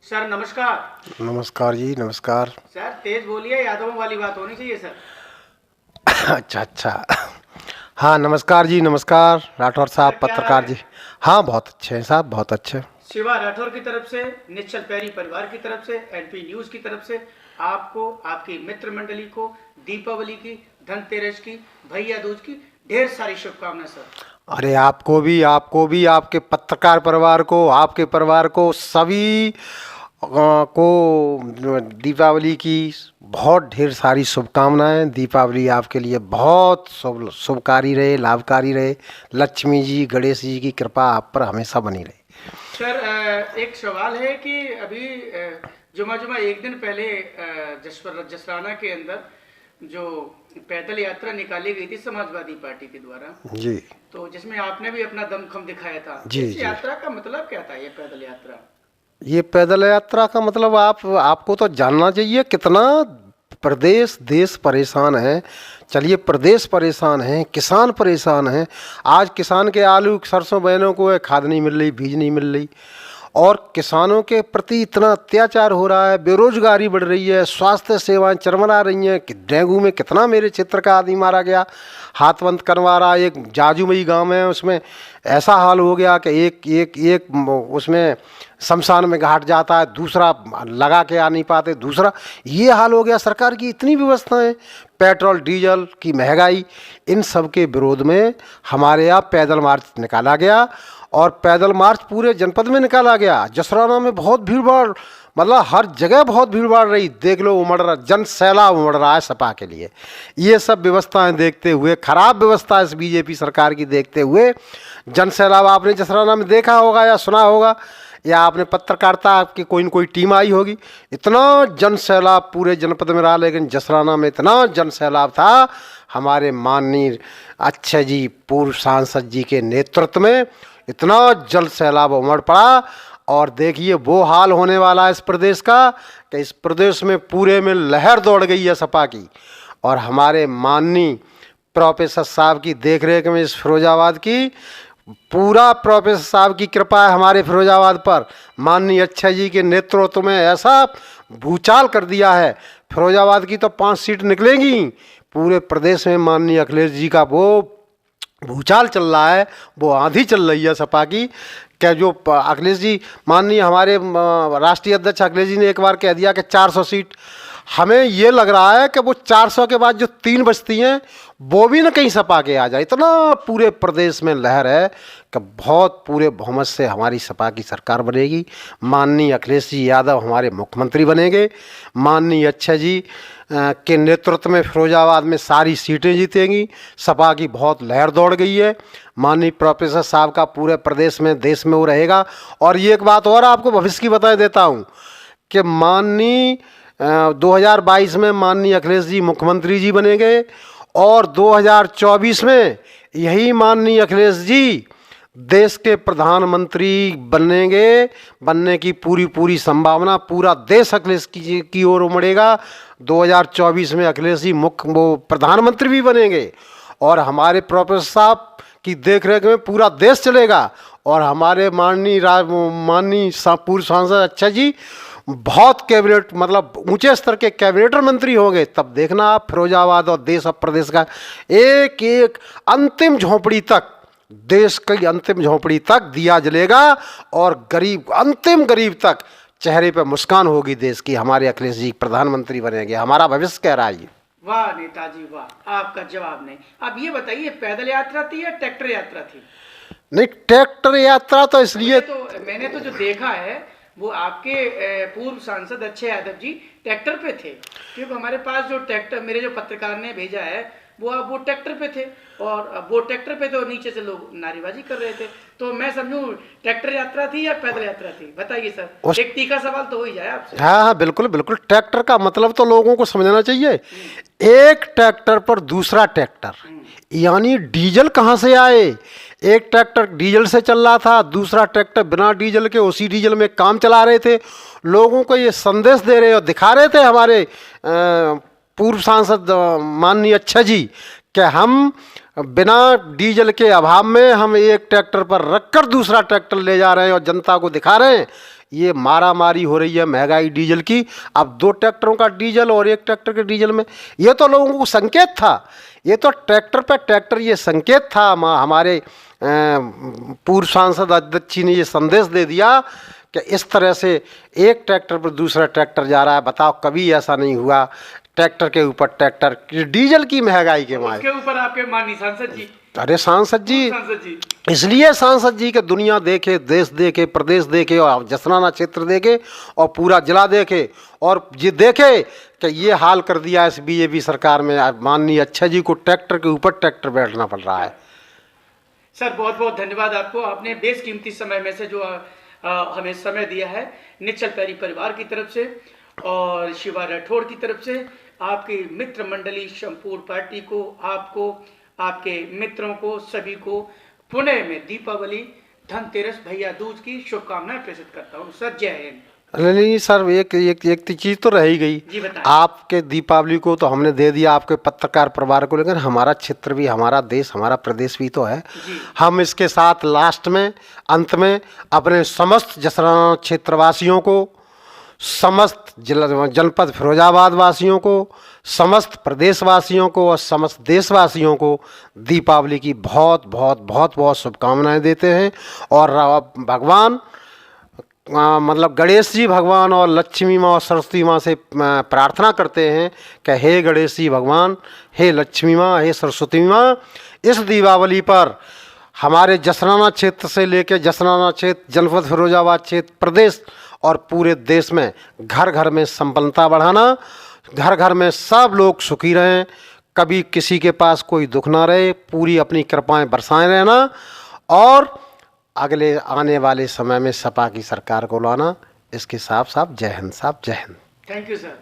Sir नमस्कार। नमस्कार जी, नमस्कार। सर तेज बोलिए, यादवों वाली बात होनी चाहिए सर। अच्छा अच्छा। हाँ नमस्कार जी, नमस्कार राठौर साहब, सर क्या हाल पत्रकार है? जी। हाँ बहुत अच्छे हैं साहब, बहुत अच्छे। शिवा राठौर की तरफ से, निश्चल पैरी परिवार की तरफ से, एनपी न्यूज की तरफ से आपको, आपकी मित्र मंडली को दीपावली की, धनतेरस की, भैया दूज की ढेर सारी शुभकामनाएं सर। अरे आपको भी, आपके पत्रकार परिवार को, आपके परिवार को, सभी को दीपावली की बहुत ढेर सारी शुभकामनाएं। दीपावली आपके लिए बहुत शुभकारी रहे, लाभकारी रहे। लक्ष्मी जी, गणेश जी की कृपा आप पर हमेशा बनी रहे। सर एक सवाल है कि अभी जुमा जुमा एक दिन पहले जसराना के अंदर जो पैदल यात्रा निकाली गई थी समाजवादी पार्टी के द्वारा जी, तो जिसमें आपने भी अपना दमखम दिखाया था, जी इस जी। यात्रा का मतलब क्या था? ये पैदल यात्रा, ये पैदल यात्रा का मतलब आपको तो जानना चाहिए कितना प्रदेश देश परेशान है। चलिए, प्रदेश परेशान है, किसान परेशान है। आज किसान के आलू सरसों बहनों को खाद नहीं मिल रही, बीज नहीं मिल रही, और किसानों के प्रति इतना अत्याचार हो रहा है, बेरोजगारी बढ़ रही है, स्वास्थ्य सेवाएं चरमरा रही हैं कि डेंगू में कितना मेरे क्षेत्र का आदमी मारा गया, हाथ बंद करवा रहा। एक जाजूमई गांव है, उसमें ऐसा हाल हो गया कि एक उसमें शमशान में घाट जाता है, दूसरा लगा के आ नहीं पाते, दूसरा ये हाल हो गया। सरकार की इतनी व्यवस्थाएं, पेट्रोल डीजल की महंगाई, इन सब के विरोध में हमारे यहाँ पैदल मार्च निकाला गया। और पैदल मार्च पूरे जनपद में निकाला गया। जसराना में बहुत भीड़ भाड़, मतलब हर जगह बहुत भीड़ भाड़ रही। देख लो, उमड़ रहा, जन सैलाब उमड़ रहा है सपा के लिए। ये सब व्यवस्थाएं देखते हुए, खराब व्यवस्था इस बीजेपी सरकार की देखते हुए जन सैलाब आपने जसराना में देखा होगा या सुना होगा, या आपने पत्रकारिता आपकी कोई न कोई टीम आई होगी। इतना जन सैलाब पूरे जनपद में रहा, लेकिन जसराना में इतना जन सैलाब था। हमारे माननीय अक्षय जी, पूर्व सांसद जी के नेतृत्व में इतना जल सैलाब उमड़ पड़ा। और देखिए वो हाल होने वाला है इस प्रदेश का कि इस प्रदेश में पूरे में लहर दौड़ गई है सपा की। और हमारे माननीय प्रोफेसर साहब की देखरेख में इस फिरोजाबाद की पूरा प्रोफेसर साहब की कृपा है हमारे फिरोजाबाद पर। माननीय अक्षय जी के नेतृत्व में ऐसा भूचाल कर दिया है, फिरोजाबाद की तो 5 सीट निकलेंगी। पूरे प्रदेश में माननीय अखिलेश जी का वो भूचाल चल रहा है, वो आंधी चल रही है सपा की। क्या जो अखिलेश जी, माननीय हमारे राष्ट्रीय अध्यक्ष अखिलेश जी ने एक बार कह दिया कि 400 सीट, हमें ये लग रहा है कि वो 400 के बाद जो 3 बचती हैं वो भी न कहीं सपा के आ जाए। इतना पूरे प्रदेश में लहर है कि बहुत पूरे बहुमत से हमारी सपा की सरकार बनेगी। माननीय अखिलेश जी यादव हमारे मुख्यमंत्री बनेंगे। माननीय अक्षय जी के नेतृत्व में फिरोजाबाद में सारी सीटें जीतेंगी। सपा की बहुत लहर दौड़ गई है। माननीय प्रोफेसर साहब का पूरे प्रदेश में, देश में वो रहेगा। और ये एक बात और आपको भविष्य की बता देता हूँ कि माननीय 2022 में माननीय अखिलेश जी मुख्यमंत्री जी बनेंगे, और 2024 में यही माननीय अखिलेश जी देश के प्रधानमंत्री बनने की पूरी संभावना, पूरा देश अखिलेश की ओर उमड़ेगा। 2024 में अखिलेश जी वो प्रधानमंत्री भी बनेंगे, और हमारे प्रोफेसर साहब की देखरेख में पूरा देश चलेगा। और हमारे माननीय पूर्व सांसद अक्षय जी बहुत कैबिनेट, मतलब ऊंचे स्तर के कैबिनेट मंत्री होंगे। तब देखना आप फिरोजाबाद और देश और प्रदेश का एक एक अंतिम झोंपड़ी तक, देश की अंतिम झोंपड़ी तक दिया जलेगा, और गरीब, अंतिम गरीब तक चेहरे पर मुस्कान होगी देश की। हमारे अखिलेश जी प्रधानमंत्री बनेंगे, हमारा भविष्य कह रहा है। वाह नेताजी वाह, आपका जवाब नहीं। अब ये बताइए, पैदल यात्रा थी या ट्रैक्टर यात्रा थी? नहीं, ट्रैक्टर यात्रा तो इसलिए, मैंने तो जो देखा है वो आपके पूर्व सांसद अक्षय यादव जी ट्रैक्टर पे थे, क्योंकि हमारे पास जो ट्रैक्टर, मेरे जो पत्रकार ने भेजा है वो ट्रैक्टर पे थे, और वो ट्रैक्टर पे तो नीचे से लोग नारेबाजी कर रहे थे। तो मैं समझूं ट्रैक्टर यात्रा थी या पैदल यात्रा थी? बताइए सर, एक तीखा सवाल तो हो ही जाए आपसे। हाँ हाँ बिल्कुल बिल्कुल। ट्रैक्टर का मतलब तो लोगों को समझना चाहिए। एक ट्रैक्टर पर दूसरा ट्रैक्टर, यानी डीजल कहाँ से आए? एक ट्रैक्टर डीजल से चल रहा था, दूसरा ट्रैक्टर बिना डीजल के उसी डीजल में काम चला रहे थे। लोगों को ये संदेश दे रहे और दिखा रहे थे हमारे पूर्व सांसद माननीय अच्छा जी कि हम बिना डीजल के अभाव में हम एक ट्रैक्टर पर रखकर दूसरा ट्रैक्टर ले जा रहे हैं और जनता को दिखा रहे हैं। ये मारामारी हो रही है महंगाई डीजल की। अब 2 ट्रैक्टरों का डीजल और एक ट्रैक्टर के डीजल में, ये तो लोगों को संकेत था, ये तो ट्रैक्टर पे ट्रैक्टर ये संकेत था। हमारे पूर्व सांसद अध्यक्ष जी ने ये संदेश दे दिया कि इस तरह से एक ट्रैक्टर पर दूसरा ट्रैक्टर जा रहा है। बताओ, कभी ऐसा नहीं हुआ। ट्रैक्टर के ऊपर ट्रैक्टर, डीजल की महंगाई के मारे। उसके ऊपर आपके माननीय सांसद जी, अरे सांसद जी, इसलिए सांसद जी के दुनिया देखे, देश देखे, प्रदेश देखे और जसराना क्षेत्र देखे और पूरा जिला देखे और ये देखे कि ये हाल कर दिया इस बीजेपी सरकार में। माननीय अच्छा जी को ट्रैक्टर के ऊपर ट्रैक्टर बैठना पड़ रहा है। सर बहुत बहुत धन्यवाद आपको, आपने बेशकीमती समय में से जो हमें समय दिया है निश्चल पैरी परिवार की तरफ से और शिवा राठौड़ की तरफ से, आपकी मित्र मंडली संपूर्ण पार्टी को, आपको, आपके मित्रों को, सभी को पुणे में दीपावली, धनतेरस, भैया दूज की शुभकामनाएं प्रेषित करता हूँ। सर जय हिंद। नहीं सर, एक चीज़ तो रह ही गई। आपके दीपावली को तो हमने दे दिया आपके पत्रकार परिवार को, लेकिन हमारा क्षेत्र भी, हमारा देश, हमारा प्रदेश भी तो है। हम इसके साथ लास्ट में, अंत में अपने समस्त जसराना क्षेत्रवासियों को, समस्त जनपद फिरोजाबाद वासियों को, समस्त प्रदेशवासियों को और समस्त देशवासियों को दीपावली की बहुत बहुत बहुत बहुत शुभकामनाएं देते हैं। और भगवान मतलब गणेश जी भगवान और लक्ष्मी माँ और सरस्वती माँ से प्रार्थना करते हैं कि हे गणेश जी भगवान, हे लक्ष्मी माँ, हे सरस्वती माँ, इस दीपावली पर हमारे जसराना क्षेत्र से लेकर जसराना क्षेत्र, जनपद फिरोजाबाद क्षेत्र, प्रदेश और पूरे देश में घर घर में संपन्नता बढ़ाना, घर घर में सब लोग सुखी रहें, कभी किसी के पास कोई दुख ना रहे, पूरी अपनी कृपाएं बरसाए रहना और अगले आने वाले समय में सपा की सरकार को लाना। इसके साफ साफ जय हिंद साहब, जय हिंद। Thank you sir.